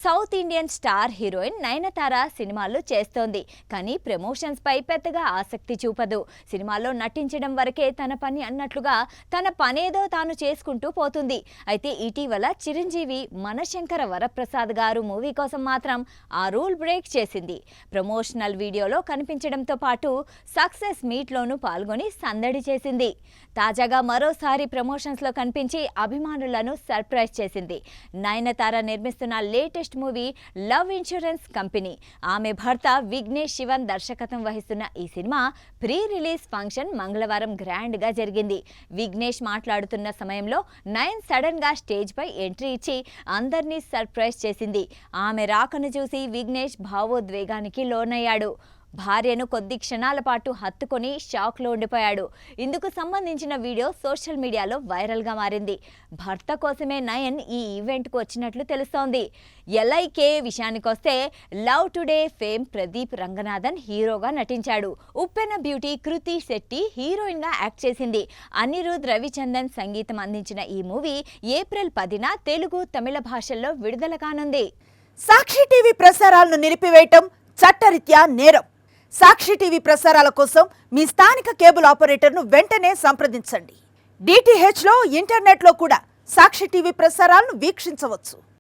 South Indian star heroine Nayanthara సినిమాల్లో చేస్తోంది. కానీ ప్రమోషన్స్ పై పెద్దగా ఆసక్తి చూపదు. సినిమాల్లో నటించడం వరకే తన పని అన్నట్లుగా తన పనేదో తాను చేసుకుంటూ పోతుంది. అయితే ఇటీవల చిరంజీవి మనశంకర వరప్రసాద్ గారు మూవీ కోసం మాత్రం ఆ రూల్ బ్రేక్ చేసింది. ప్రమోషనల్ వీడియోలో కనిపించడంతో పాటు సక్సెస్ మీట్లోనూ పాల్గొని సందడి చేసింది. తాజాగా మరోసారి ప్రమోషన్స్లో కనిపించి అభిమానులను సర్ప్రైజ్ చేసింది. నయనతార నిర్మిస్తున్న latest movie love insurance company. ఆమె భర్త విఘ్నేష్ శివన్ దర్శకత్వం వహిస్తున్న ఈ సినిమా ప్రీ రిలీజ్ ఫంక్షన్ మంగళవారం గ్రాండ్ గా జరిగింది. విఘ్నేష్ మాట్లాడుతున్న సమయంలో నయన్ సడన్ గా స్టేజ్ పై ఎంట్రీ ఇచ్చి అందరినీ సర్ప్రైజ్ చేసింది. ఆమె రాకను చూసి విఘ్నేష్ భావోద్వేగానికి లోనయ్యాడు. భార్యను కొద్ది క్షణాల పాటు హత్తుకొని షాక్లో ఉండిపోయాడు. ఇందుకు సంబంధించిన వీడియో సోషల్ మీడియాలో వైరల్గా మారింది. భర్త కోసమే నయన్ ఈ ఈవెంట్కు వచ్చినట్లు తెలుస్తోంది. ఎల్ఐకే విషయానికొస్తే love today fame Pradeep Ranganathan హీరోగా నటించాడు. ఉప్పెన బ్యూటీ కృతి శెట్టి హీరోయిన్గా యాక్ట్ చేసింది. అనిరుద్ రవిచందన్ సంగీతం అందించిన ఈ మూవీ ఏప్రిల్ 10న తెలుగు, తమిళ భాషల్లో విడుదల కానుంది. సాక్షి టీవీ ప్రసారాలను నిలిపివేయటం చట్టరీత్యా నేరం. సాక్షి టీవీ ప్రసారాల కోసం మీ స్థానిక కేబుల్ ఆపరేటర్ను వెంటనే సంప్రదించండి. డిటిహెచ్లో, ఇంటర్నెట్లో కూడా సాక్షి టీవీ ప్రసారాలను వీక్షించవచ్చు.